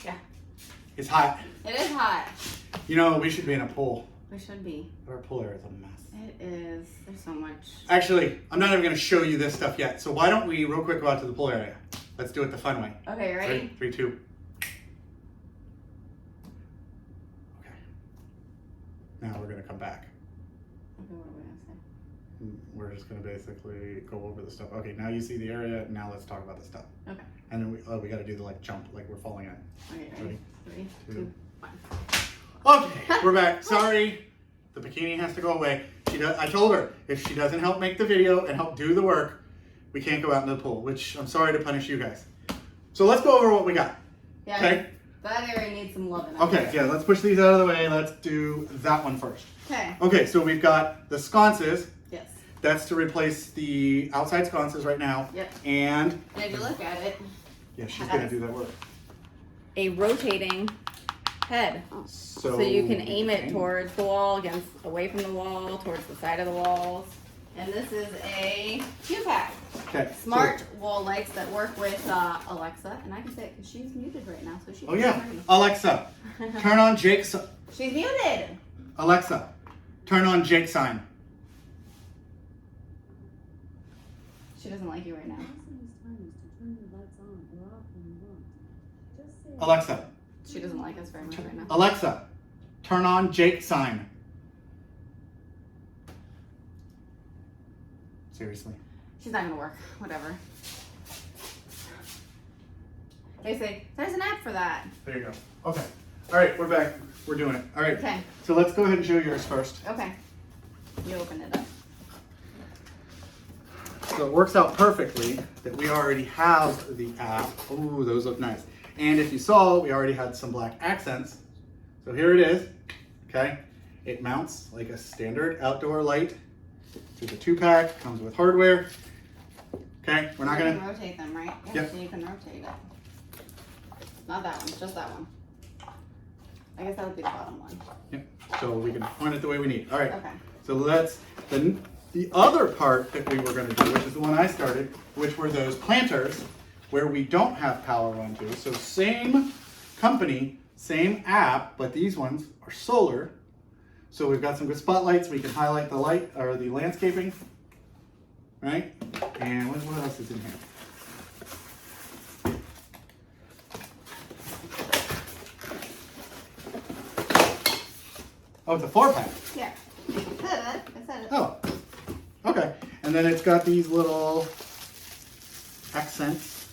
Yeah. It's hot. It is hot. You know, we should be in a pool. We should be. Our pool area is a mess. It is. There's so much. Actually, I'm not even going to show you this stuff yet. So why don't we real quick go out to the pool area? Let's do it the fun way. Okay, ready? 3, 2. Okay. Now we're going to come back. Okay, what are we going to say? We're just going to basically go over the stuff. Okay, now you see the area. Now let's talk about the stuff. Okay. And then we got to do the like jump, like we're falling in. Okay, ready? 3, 2, 1. Okay, we're back. Sorry, the bikini has to go away. I told her if she doesn't help make the video and help do the work, we can't go out in the pool, which I'm sorry to punish you guys. So let's go over what we got. Yeah, okay? That area needs some loving. Okay, yeah, let's push these out of the way. Let's do that one first. Okay. Okay, so we've got the sconces. Yes. That's to replace the outside sconces right now. Yep. And if you look at it. Yeah, she's going to do that work. A rotating head. So you can aim it towards the wall, away from the wall, towards the side of the walls. And this is a Q-Pack. Okay. Smart wall lights that work with Alexa. And I can say it because she's muted right now. So she Oh yeah, Alexa, turn on Jake's. She's muted. Alexa, turn on Jake's sign. She doesn't like you right now. Alexa. She doesn't like us very much right now. Alexa, turn on Jake's sign. Seriously. She's not gonna work. Whatever. They say there's an app for that. There you go. Okay. All right, we're back. We're doing it. All right. Okay. So let's go ahead and show yours first. Okay. You open it up. So it works out perfectly that we already have the app. Ooh, those look nice. And if you saw, we already had some black accents. So here it is, okay? It mounts like a standard outdoor light to the 2-pack, comes with hardware. Okay, we're not gonna... You can rotate them, right? Yeah, Yep. so you can rotate it. Not that one, just that one. I guess that would be the bottom one. Yep, so we can point it the way we need. All right, Okay. so that's the other part that we were gonna do, which is the one I started, which were those planters, where we don't have power run to. So same company, same app, but these ones are solar. So we've got some good spotlights. We can highlight the light or the landscaping, right? And what else is in here? Oh, it's a 4-pack. Yeah. I said it. Oh, okay. And then it's got these little accents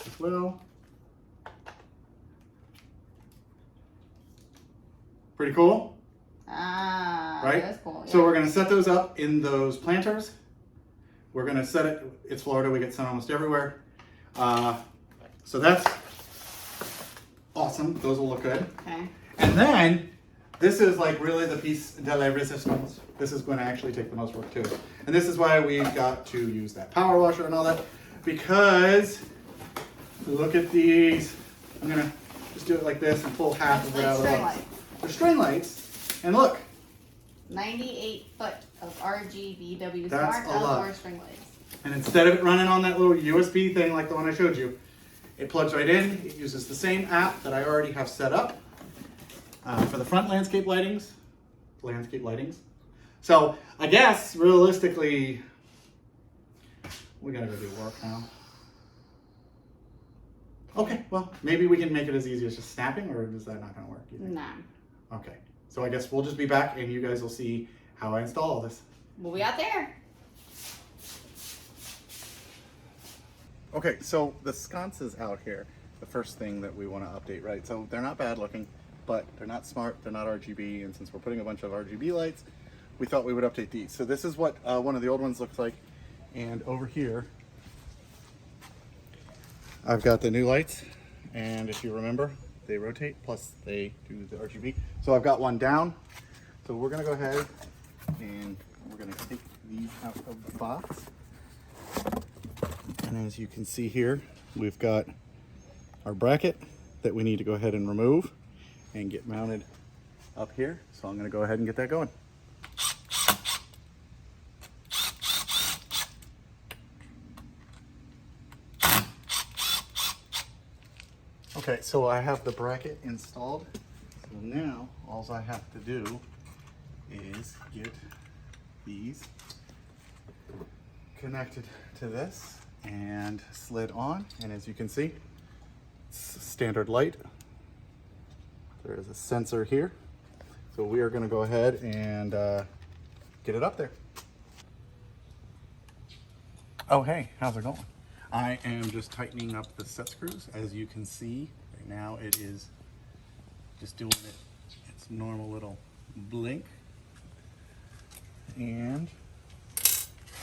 as well. Pretty cool. Ah, right? That's cool. Yeah. So we're going to set those up in those planters. We're going to set it, it's Florida, we get sun almost everywhere. So that's awesome. Those will look good. Okay. And then this is like really the piece de la resistance. This is going to actually take the most work too. And this is why we've got to use that power washer and all that, because look at these. I'm going to just do it like this and pull half of it out of the box. They're string lights, and look. 98 foot of RGBW That's smart a lot. outdoor string lights. And instead of it running on that little USB thing like the one I showed you, it plugs right in. It uses the same app that I already have set up for the front landscape lightings. So I guess realistically, we gotta go do work now. Okay, well, maybe we can make it as easy as just snapping, or is that not gonna work? Nah. Okay, so I guess we'll just be back and you guys will see how I install all this. We'll be out there. Okay, so the sconces out here, the first thing that we want to update, right? So they're not bad looking, but they're not smart, they're not RGB, and since we're putting a bunch of RGB lights, we thought we would update these. So this is what one of the old ones looks like, and over here, I've got the new lights, and if you remember, they rotate, plus they do the RGB. So I've got one down, so we're gonna go ahead and we're gonna take these out of the box. And as you can see here, we've got our bracket that we need to go ahead and remove and get mounted up here. So I'm going to go ahead and get that going. Okay, so I have the bracket installed. So now all I have to do is get these connected to this and slid on. And as you can see, it's standard light. There is a sensor here. So we are going to go ahead and get it up there. Oh, hey, how's it going? I am just tightening up the set screws. As you can see, right now it is just doing its normal little blink. And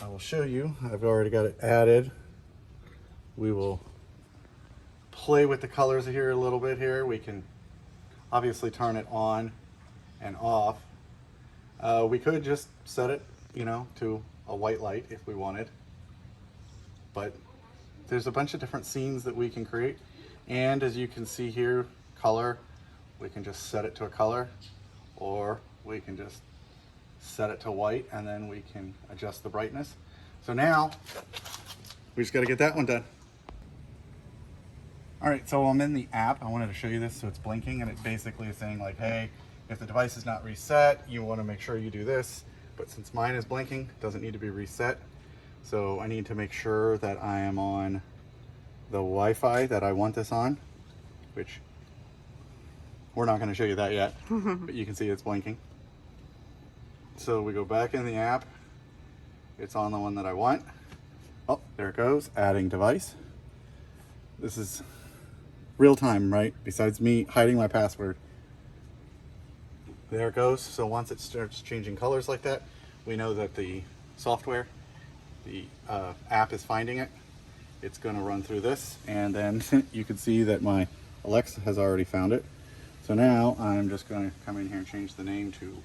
I will show you, I've already got it added. We will play with the colors here a little bit here. We can obviously turn it on and off. We could just set it, you know, to a white light if we wanted. But there's a bunch of different scenes that we can create. And as you can see here, color, we can just set it to a color, or we can just set it to white, and then we can adjust the brightness. So now we just got to get that one done. All right, so I'm in the app. I wanted to show you this. So it's blinking, and it basically is saying like, hey, if the device is not reset, you want to make sure you do this. But since mine is blinking, it doesn't need to be reset. So I need to make sure that I am on the Wi-Fi that I want this on, which we're not going to show you that yet, but you can see it's blinking. So we go back in the app. It's on the one that I want. Oh, there it goes, adding device. This is real time, right? Besides me hiding my password. There it goes. So once it starts changing colors like that, we know that the software, the app is finding it. It's going to run through this, and then you can see that my Alexa has already found it. So now I'm just going to come in here and change the name to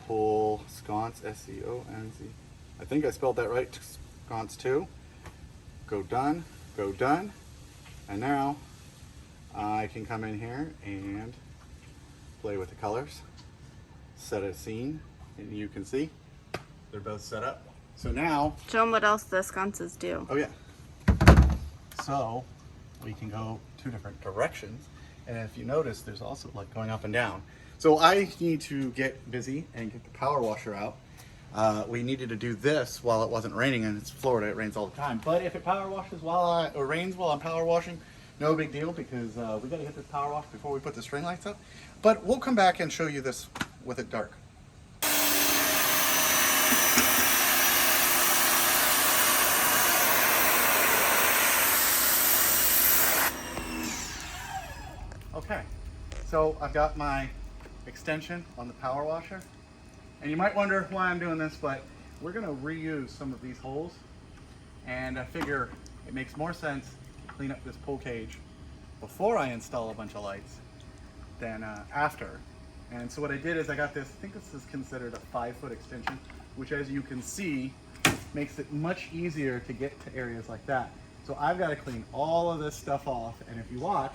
Pull Sconce, S-C-O-N-C. I think I spelled that right, Sconce 2. Go done, and now I can come in here and play with the colors, set a scene, and you can see they're both set up. So now, show them what else the sconces do. Oh yeah. So we can go two different directions. And if you notice, there's also like going up and down. So I need to get busy and get the power washer out. We needed to do this while it wasn't raining, and it's Florida, it rains all the time. But if it power washes or rains while I'm power washing, no big deal, because we gotta get this power wash before we put the string lights up. But we'll come back and show you this with it dark. Okay, so I've got my extension on the power washer, and you might wonder why I'm doing this, but we're going to reuse some of these holes, and I figure it makes more sense to clean up this pull cage before I install a bunch of lights than after. And so what I did is I got this, I think this is considered a 5-foot extension, which as you can see makes it much easier to get to areas like that. So I've got to clean all of this stuff off, and if you watch,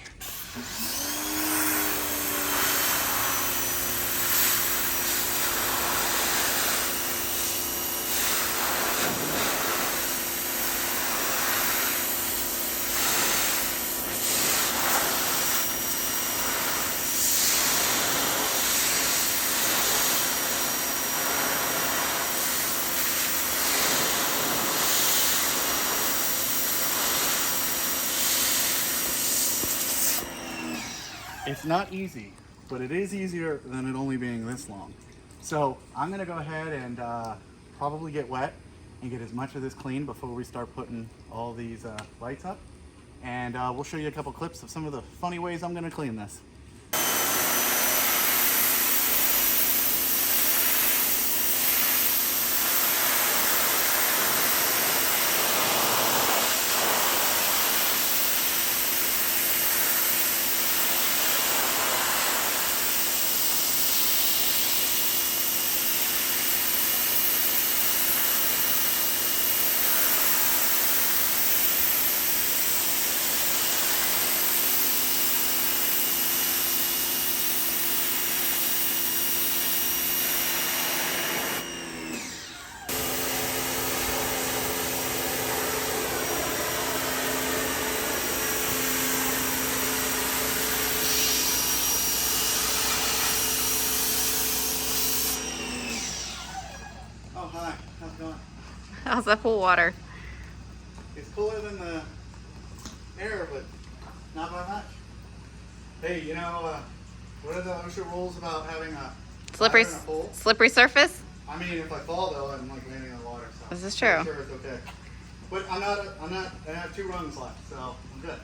it's not easy, but it is easier than it only being this long. So I'm gonna go ahead and probably get wet and get as much of this clean before we start putting all these lights up. And we'll show you a couple clips of some of the funny ways I'm gonna clean this. How's that pool water? It's cooler than the air, but not by much. Hey, you know, what are the OSHA rules about having a Slippery, ladder in a pool? slippery surface? I mean, if I fall though, I'm like landing on the water. So This is true. I'm sure it's okay. But I have 2 rungs left, so I'm good.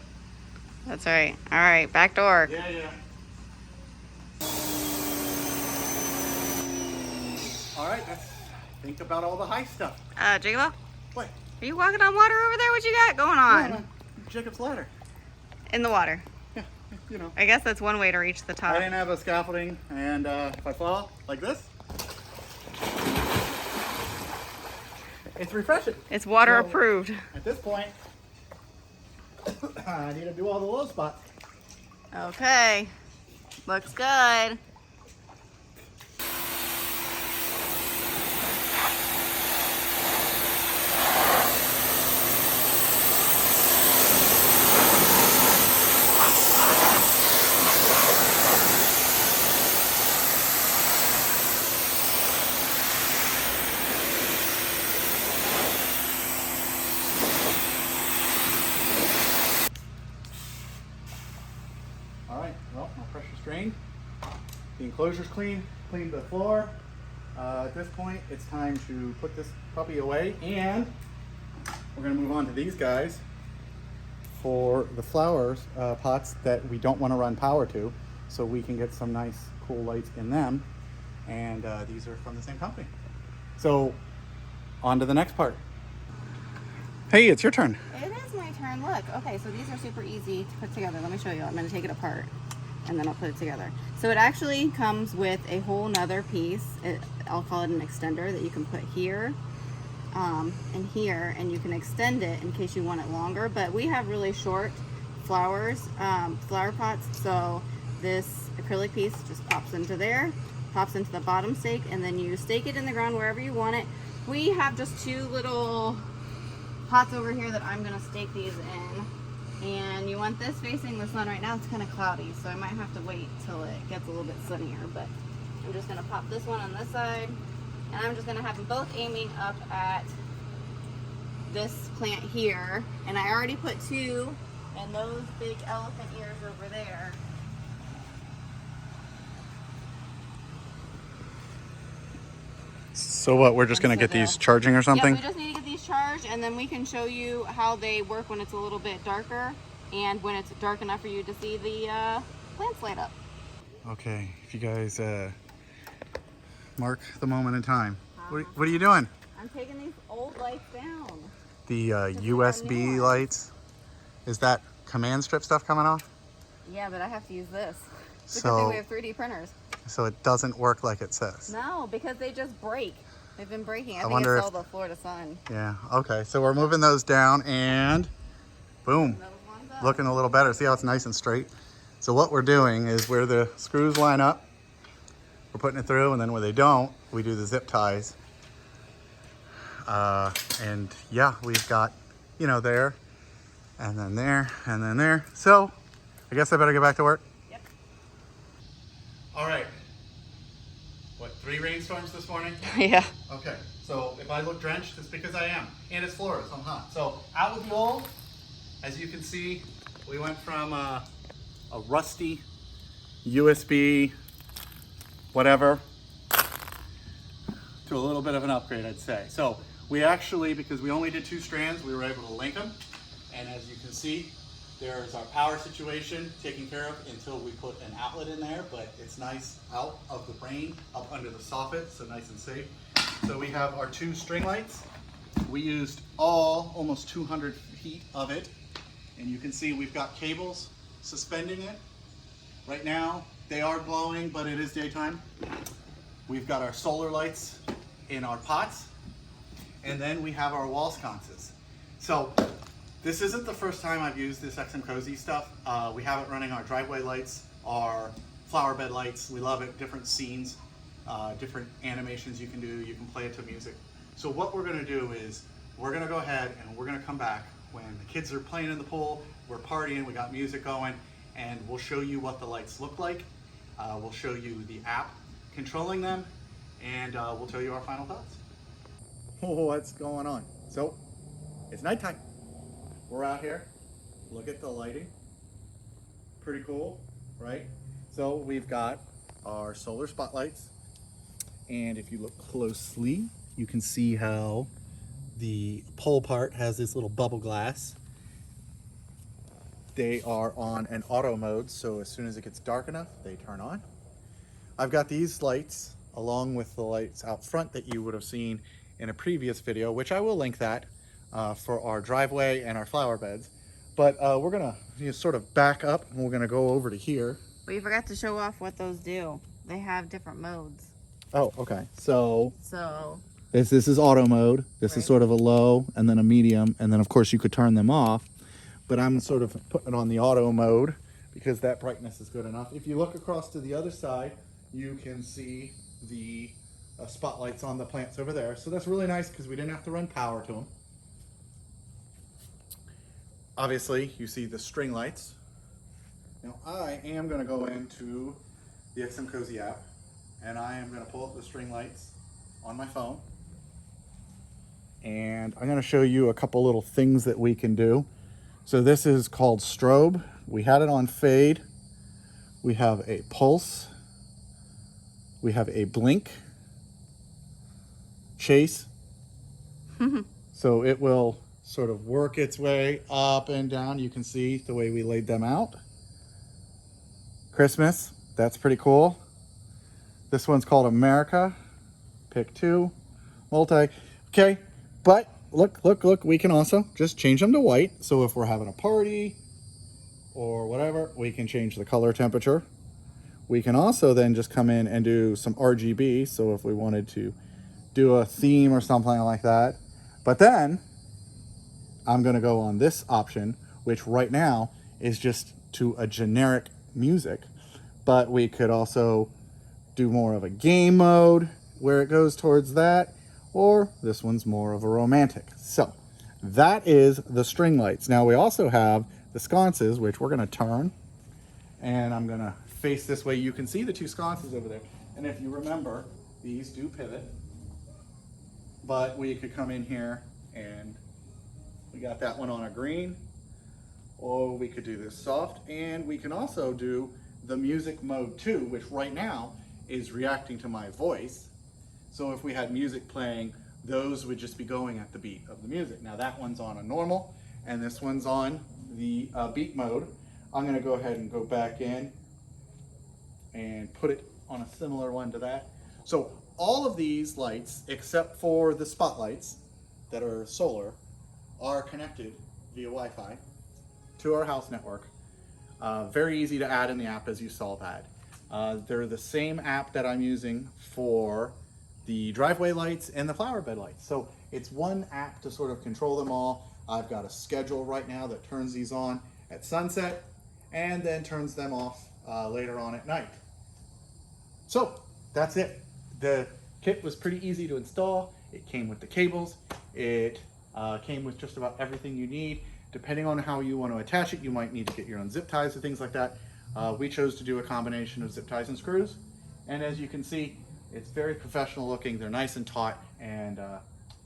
That's right. All right, back door. Yeah, yeah. All right, let's think about all the high stuff. Jacob, What? are you walking on water over there? What you got going on? Jacob's ladder. In the water. Yeah, you know. I guess that's one way to reach the I top. didn't have a scaffolding, and if I fall like this, it's refreshing. It's water So, approved. At this point, I need to do all the low spots. Okay. Looks good. All right, well, my pressure's drained. The enclosure's clean, cleaned the floor. At this point, it's time to put this puppy away, and we're gonna move on to these guys for the flowers pots that we don't wanna run power to, so we can get some nice, cool lights in them. And these are from the same company. So, on to the next part. Hey, it's your turn. It is my turn. Look. Okay, so these are super easy to put together. Let me show you. I'm going to take it apart and then I'll put it together. So it actually comes with a whole nother piece. I'll call it an extender that you can put here and here, and you can extend it in case you want it longer. But we have really short flower pots, so this acrylic piece just pops into there, pops into the bottom stake, and then you stake it in the ground wherever you want it. We have just 2 little pots over here that I'm gonna stake these in, and you want this facing the sun. Right now it's kind of cloudy, so I might have to wait till it gets a little bit sunnier, but I'm just gonna pop this one on this side, and I'm just gonna have them both aiming up at this plant here. And I already put 2 and those big elephant ears over there. So what, we're just gonna get these charging or something? Yeah, we just need to get these charged, and then we can show you how they work when it's a little bit darker and when it's dark enough for you to see the plants light up. Okay, if you guys mark the moment in time. What are you doing? I'm taking these old lights down. The USB lights. Is that command strip stuff coming off? Yeah, but I have to use this. It's a So- good thing we have 3D printers. So it doesn't work like it says. No, because they just break. They've been breaking. I think wonder it's if- all the Florida sun. Yeah, okay, so we're moving those down and boom, Those ones up. looking a little better. See how it's nice and straight? So what we're doing is where the screws line up, we're putting it through, and then where they don't, we do the zip ties. And yeah, we've got, you know, there, and then there, and then there. So I guess I better get back to work. Yep. All right. What, 3 rainstorms this morning? Yeah. Okay, so if I look drenched, it's because I am. And it's Florida, so I'm hot. So out with the old. As you can see, we went from a rusty USB whatever to a little bit of an upgrade, I'd say. So we actually, because we only did 2 strands, we were able to link them. And as you can see, there's our power situation taken care of until we put an outlet in there, but it's nice out of the rain, up under the soffit, so nice and safe. So we have our 2 string lights. We used almost 200 feet of it. And you can see we've got cables suspending it. Right now, they are glowing, but it is daytime. We've got our solar lights in our pots. And then we have our wall sconces. So this isn't the first time I've used this XMCOSY stuff. We have it running our driveway lights, our flower bed lights. We love it, different scenes, different animations you can do. You can play it to music. So what we're gonna do is, we're gonna go ahead and we're gonna come back when the kids are playing in the pool, we're partying, we got music going, and we'll show you what the lights look like. We'll show you the app controlling them, and we'll tell you our final thoughts. What's going on? So it's nighttime. We're out here. Look at the lighting. Pretty cool, right? So we've got our solar spotlights. And if you look closely, you can see how the pole part has this little bubble glass. They are on an auto mode, so as soon as it gets dark enough, they turn on. I've got these lights along with the lights out front that you would have seen in a previous video, which I will link that for our driveway and our flower beds. But we're gonna sort of back up and we're gonna go over to here. But you forgot to show off what those do. They have different modes. Oh, okay. So This is auto mode. This right. is sort of a low and then a medium, and then of course you could turn them off. But I'm sort of putting it on the auto mode because that brightness is good enough. If you look across to the other side, you can see the spotlights on the plants over there. So that's really nice because we didn't have to run power to them. Obviously, you see the string lights. Now I am going to go into the XMCOSY app and I am going to pull up the string lights on my phone. And I'm going to show you a couple little things that we can do. So this is called strobe. We had it on fade. We have a pulse. We have a blink, chase. So it will sort of work its way up and down. You can see the way we laid them out. Christmas, that's pretty cool. This one's called America. Pick 2, multi. Okay, but look, we can also just change them to white. So if we're having a party or whatever, we can change the color temperature. We can also then just come in and do some RGB. So if we wanted to do a theme or something like that. But then I'm gonna go on this option, which right now is just to a generic music. But we could also do more of a game mode where it goes towards that, or this one's more of a romantic. So that is the string lights. Now we also have the sconces, which we're gonna turn, and I'm gonna face this way. You can see the 2 sconces over there. And if you remember, these do pivot, but we could come in here and we got that one on a green, or we could do this soft, and we can also do the music mode 2, which right now is reacting to my voice. So if we had music playing, those would just be going at the beat of the music. Now that one's on a normal, and this one's on the beat mode. I'm gonna go ahead and go back in and put it on a similar one to that. So all of these lights, except for the spotlights that are solar, are connected via Wi-Fi to our house network. Very easy to add in the app, as you saw that. They're the same app that I'm using for the driveway lights and the flower bed lights. So it's one app to sort of control them all. I've got a schedule right now that turns these on at sunset and then turns them off later on at night. So that's it. The kit was pretty easy to install. It came with the cables. It came with just about everything you need. Depending on how you want to attach it, you might need to get your own zip ties or things like that. We chose to do a combination of zip ties and screws. And as you can see, it's very professional looking. They're nice and taut, and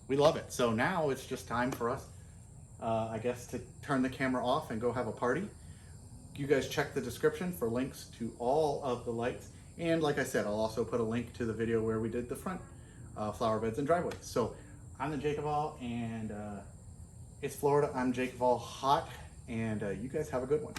we love it. So now it's just time for us, I guess, to turn the camera off and go have a party. You guys check the description for links to all of the lights. And like I said, I'll also put a link to the video where we did the front flower beds and driveways. So I'm the JakeOfALL, and it's Florida. I'm JakeOfALL hot, and you guys have a good one.